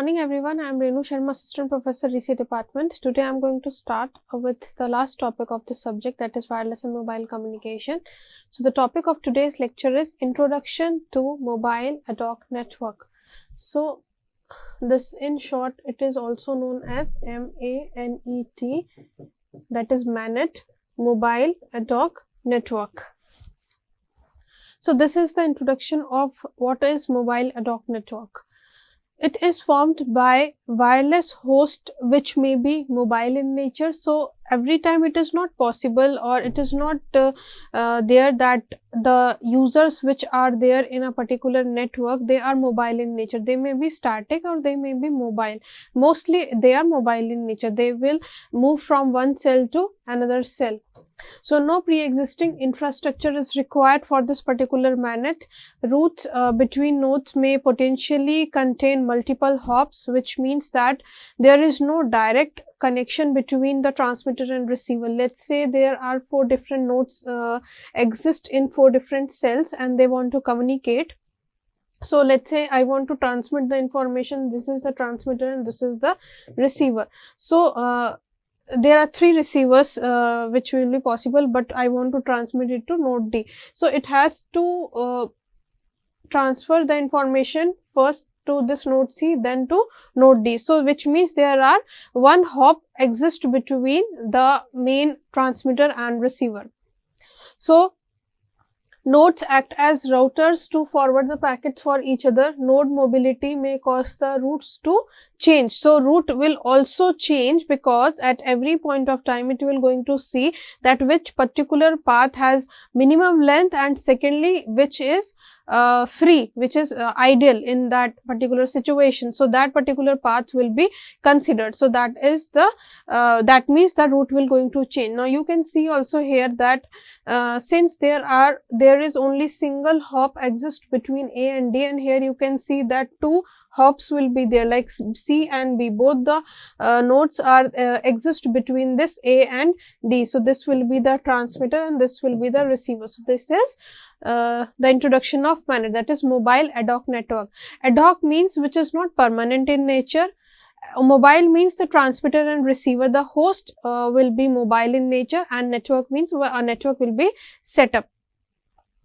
morning everyone, I am Renu, Sharma, Assistant Professor, EC Department. Today I am going to start with the last topic of this subject, that is wireless and mobile communication. So the topic of today's lecture is Introduction to Mobile Adhoc Network. So this in short it is also known as MANET, that is MANET, Mobile Adhoc Network. So this is the introduction of what is mobile adhoc network. It is formed by wireless host which may be mobile in nature. So every time it is not possible, or it is not there that the users which are there in a particular network, they are mobile in nature. They may be static or they may be mobile. Mostly they are mobile in nature. They will move from one cell to another cell. So no pre-existing infrastructure is required for this particular MANET. Routes between nodes may potentially contain multiple hops, which means that there is no direct connection between the transmitter and receiver. Let's say there are 4 different nodes exist in 4 different cells and they want to communicate. So let's say I want to transmit the information. This is the transmitter and this is the receiver. So there are 3 receivers which will be possible, but I want to transmit it to node D. So it has to transfer the information first to this node C, then to node D. So which means there are 1 hop exists between the main transmitter and receiver. So nodes act as routers to forward the packets for each other. Node mobility may cause the routes to change. So route will also change, because at every point of time it will going to see that which particular path has minimum length, and secondly which is free, which is ideal in that particular situation. So that particular path will be considered. So that is the that means the route will going to change. Now you can see also here that since there is only single hop exist between A and D, and here you can see that 2 hops will be there, like C and B. Both the nodes are exist between this A and D. So this will be the transmitter and this will be the receiver. So this is the introduction of MANET, that is mobile adhoc network. Adhoc means which is not permanent in nature. Mobile means the transmitter and receiver, the host will be mobile in nature, and network means a network will be set up.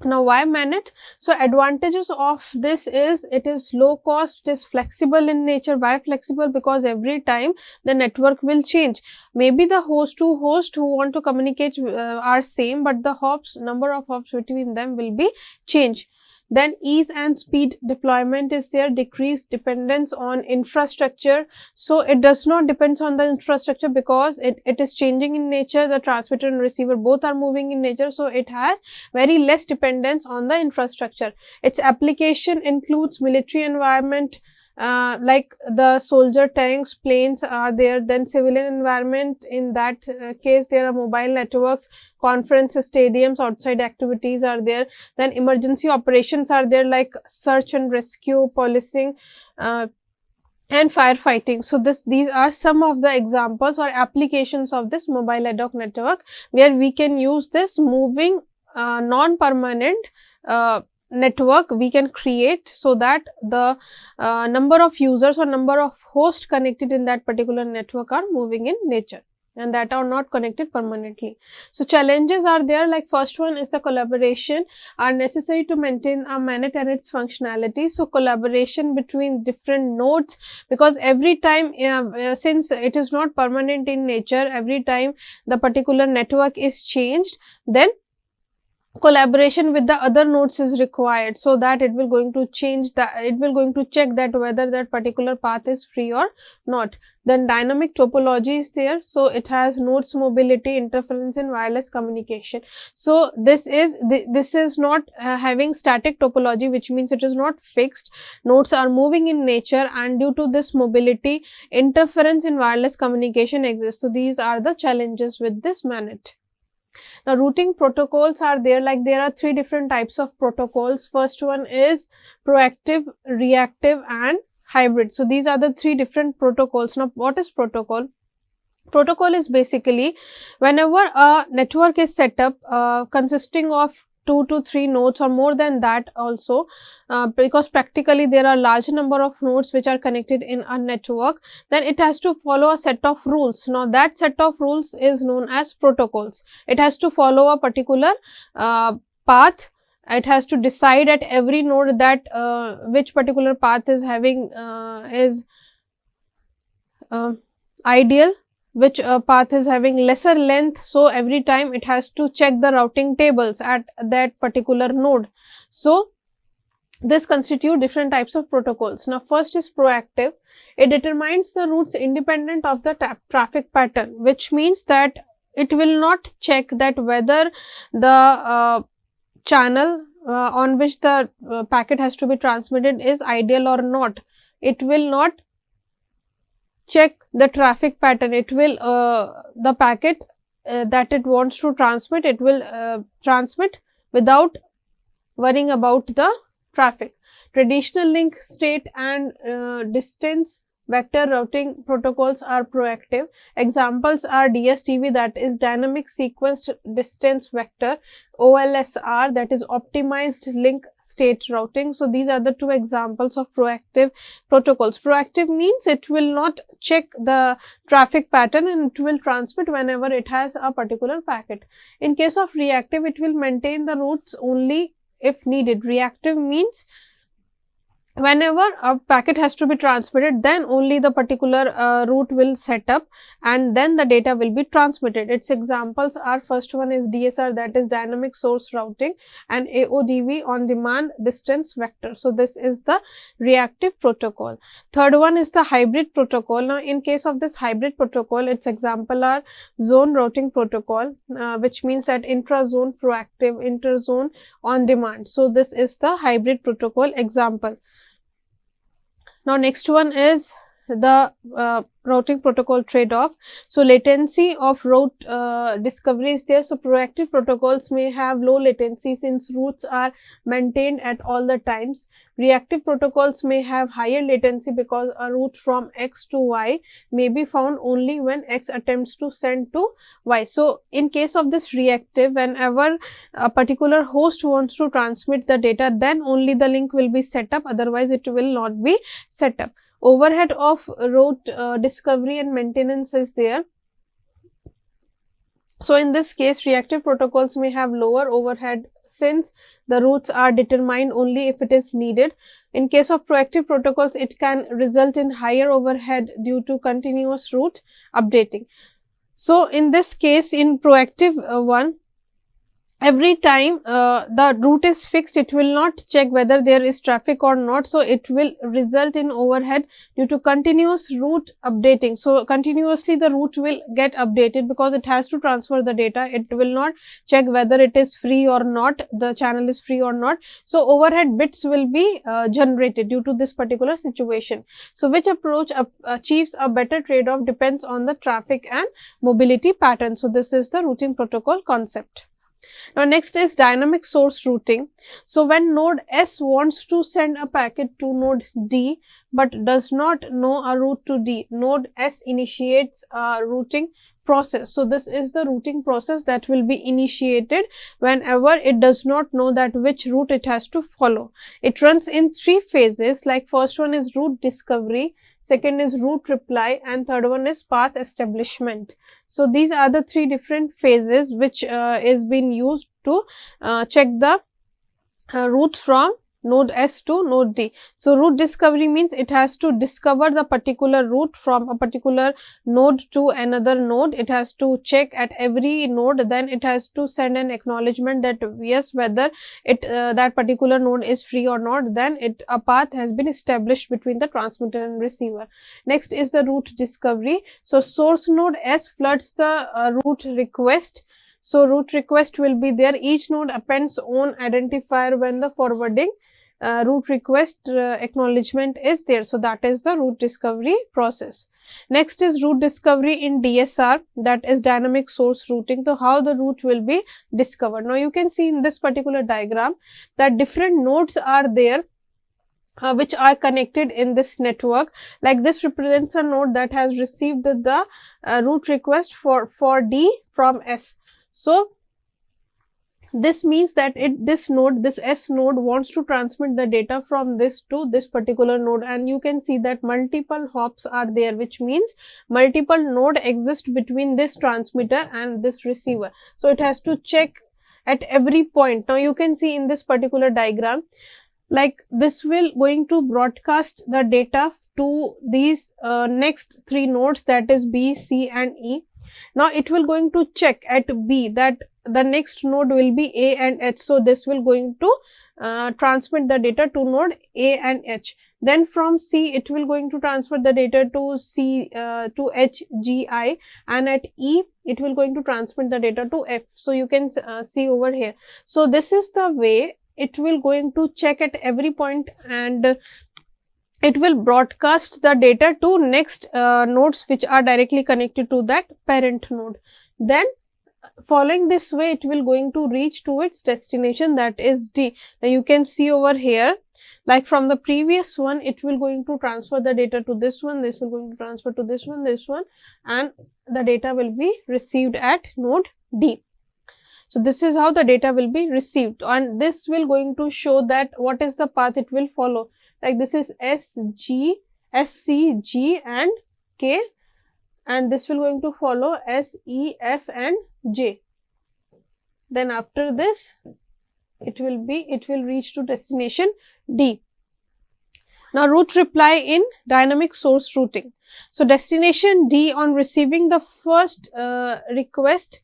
Now why MANET? So advantages of this is it is low cost, it is flexible in nature. Why flexible? Because every time the network will change. Maybe the host to host who want to communicate are same, but the hops, number of hops between them will be changed. Then ease and speed deployment is there, decreased dependence on infrastructure. So it does not depends on the infrastructure, because it is changing in nature. The transmitter and receiver both are moving in nature, so it has very less dependence on the infrastructure. Its application includes military environment, like the soldier tanks, planes are there. Then civilian environment, in that case there are mobile networks, conference stadiums, outside activities are there. Then emergency operations are there, like search and rescue, policing, and firefighting. So these are some of the examples or applications of this mobile adhoc network, where we can use this moving non-permanent network we can create, so that the number of users or number of hosts connected in that particular network are moving in nature and that are not connected permanently. So challenges are there, like first one is the collaboration are necessary to maintain a MANET and its functionality. So collaboration between different nodes, because every time since it is not permanent in nature, every time the particular network is changed, then collaboration with the other nodes is required, so that it will going to change that, it will going to check that whether that particular path is free or not. Then dynamic topology is there, so it has nodes mobility, interference in wireless communication. So this is not having static topology, which means it is not fixed. Nodes are moving in nature, and due to this mobility, interference in wireless communication exists. So these are the challenges with this MANET. Now routing protocols are there, like there are 3 different types of protocols. First one is proactive, reactive and hybrid. So these are the 3 different protocols. Now what is protocol? Protocol is basically whenever a network is set up consisting of 2 to 3 nodes or more than that also, because practically there are large number of nodes which are connected in a network, then it has to follow a set of rules. Now that set of rules is known as protocols. It has to follow a particular path. It has to decide at every node that which particular path is having ideal, which path is having lesser length. So every time it has to check the routing tables at that particular node. So this constitute different types of protocols. Now first is proactive. It determines the routes independent of the traffic pattern, which means that it will not check that whether the channel on which the packet has to be transmitted is ideal or not. It will not check the traffic pattern. It will the packet that it wants to transmit, it will transmit without worrying about the traffic. Traditional link state and distance vector routing protocols are proactive. Examples are DSTV, that is dynamic sequenced distance vector, OLSR, that is optimized link state routing. So these are the two examples of proactive protocols. Proactive means it will not check the traffic pattern and it will transmit whenever it has a particular packet. In case of reactive, it will maintain the routes only if needed. Reactive means whenever a packet has to be transmitted, then only the particular route will set up and then the data will be transmitted. Its examples are, first one is DSR, that is dynamic source routing, and AODV, on demand distance vector. So this is the reactive protocol. Third one is the hybrid protocol. Now in case of this hybrid protocol, its example are zone routing protocol, which means that intra-zone proactive, inter-zone on demand. So this is the hybrid protocol example. Now next one is the routing protocol trade-off. So latency of route discovery is there. So proactive protocols may have low latency since routes are maintained at all the times. Reactive protocols may have higher latency because a route from X to Y may be found only when X attempts to send to Y. So in case of this reactive, whenever a particular host wants to transmit the data, then only the link will be set up, otherwise it will not be set up. Overhead of route discovery and maintenance is there. So in this case, reactive protocols may have lower overhead since the routes are determined only if it is needed. In case of proactive protocols, it can result in higher overhead due to continuous route updating. So in this case, in proactive one, every time the route is fixed, it will not check whether there is traffic or not. So it will result in overhead due to continuous route updating. So continuously the route will get updated because it has to transfer the data. It will not check whether it is free or not, the channel is free or not. So overhead bits will be generated due to this particular situation. So which approach achieves a better trade-off depends on the traffic and mobility pattern. So this is the routing protocol concept. Now next is dynamic source routing. So when node S wants to send a packet to node D but does not know a route to D, node S initiates a routing process. So this is the routing process that will be initiated whenever it does not know that which route it has to follow. It runs in 3 phases, like first one is route discovery, second is route reply, and third one is path establishment. So these are the 3 different phases which is being used to check the route from node S to node D. So route discovery means it has to discover the particular route from a particular node to another node. It has to check at every node, then it has to send an acknowledgement that yes, whether it that particular node is free or not. Then a path has been established between the transmitter and receiver. Next is the route discovery. So source node S floods the route request. So route request will be there. Each node appends own identifier when the forwarding route request acknowledgement is there. So that is the route discovery process. Next is route discovery in DSR, that is dynamic source routing. So how the route will be discovered. Now you can see in this particular diagram that different nodes are there which are connected in this network. Like this represents a node that has received the route request for D from S. So This means that this S node wants to transmit the data from this to this particular node, and you can see that multiple hops are there, which means multiple node exist between this transmitter and this receiver. So it has to check at every point. Now you can see in this particular diagram, like this will going to broadcast the data to these next three nodes, that is B, C and E. Now it will going to check at B that the next node will be A and H. So this will going to transmit the data to node A and H. Then from C it will going to transfer the data to C to H, G, I, and at E it will going to transmit the data to F. So you can see over here. So this is the way it will going to check at every point, and it will broadcast the data to next nodes which are directly connected to that parent node. Then following this way it will going to reach to its destination, that is D. Now you can see over here, like from the previous one, it will going to transfer the data to this one, this will going to transfer to this one, and the data will be received at node D. So this is how the data will be received, and this will going to show that what is the path it will follow. Like this is S, G, S, C, G and K, and this will going to follow S, E, F and J. Then after this it will reach to destination D. Now route reply in dynamic source routing. So destination D, on receiving the first request,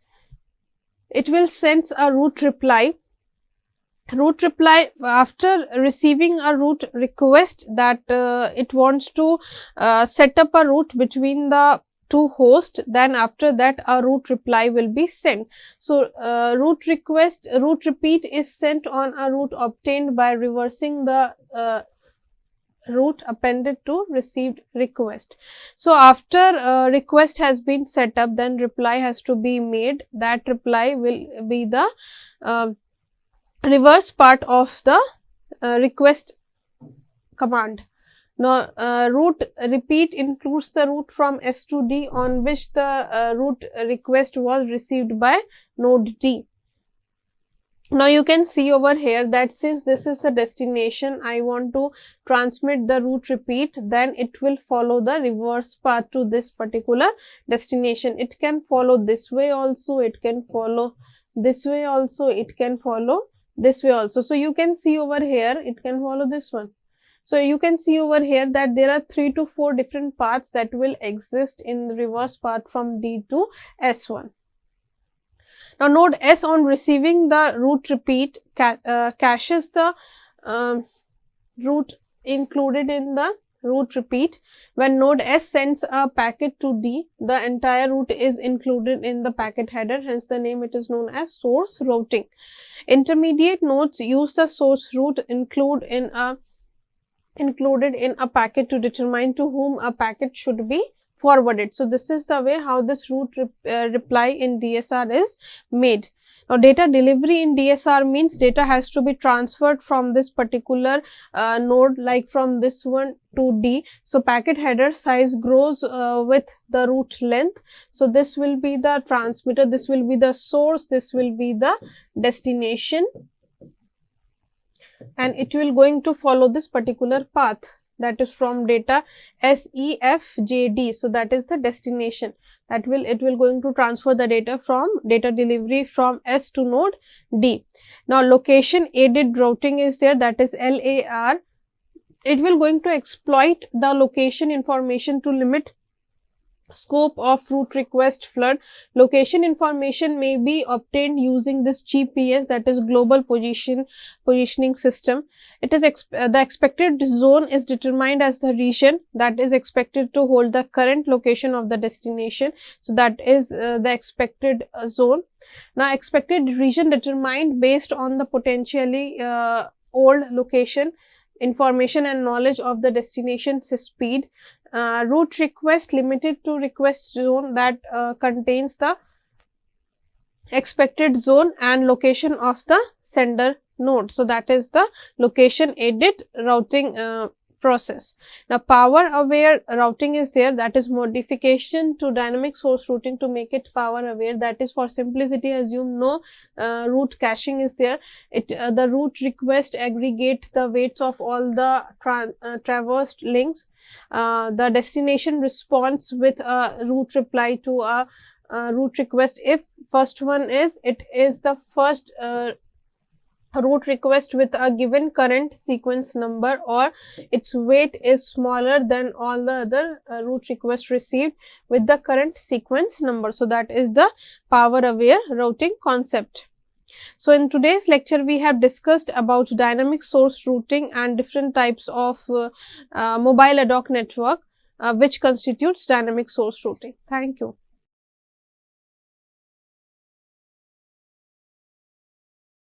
it will send a route reply. Route reply, after receiving a route request that it wants to set up a route between the two hosts, then after that a route reply will be sent. So route repeat is sent on a route obtained by reversing the route appended to received request. So after request has been set up, then reply has to be made. That reply will be the reverse part of the request command. Now route repeat includes the route from S to D on which the route request was received by node D. Now you can see over here that since this is the destination, I want to transmit the route repeat, then it will follow the reverse path to this particular destination. It can follow this way also, it can follow this way also, it can follow this way also. So you can see over here, it can follow this one. So you can see over here that there are 3 to 4 different paths that will exist in the reverse path from D to S1. Now node S, on receiving the route repeat, caches the route included in the route repeat. When node S sends a packet to D, the entire route is included in the packet header, hence the name it is known as source routing. Intermediate nodes use the source route included in a packet to determine to whom a packet should be forwarded. So this is the way how this route reply in DSR is made. Now data delivery in DSR means data has to be transferred from this particular node, like from this one to D. So packet header size grows with the route length. So this will be the transmitter, this will be the source, this will be the destination, and it will going to follow this particular path, that is from data S, E, F, J, D. So that is the destination. It will going to transfer the data from data delivery from S to node D. Now location aided routing is there, that is LAR. It will going to exploit the location information to limit scope of route request flood. Location information may be obtained using this GPS, that is global positioning system. It is the expected zone is determined as the region that is expected to hold the current location of the destination. So that is the expected zone. Now expected region determined based on the potentially old location information and knowledge of the destination's speed. Route request limited to request zone that contains the expected zone and location of the sender node. So that is the location aided routing process. Now, power aware routing is there, that is modification to dynamic source routing to make it power aware. That is, for simplicity, assume no route caching is there. The route request aggregate the weights of all the traversed links. The destination responds with a route reply to a route request. If first one is, it is the first route request with a given current sequence number, or its weight is smaller than all the other route requests received with the current sequence number. So, that is the power aware routing concept. So, in today's lecture, we have discussed about dynamic source routing and different types of mobile ad hoc network which constitutes dynamic source routing. Thank you.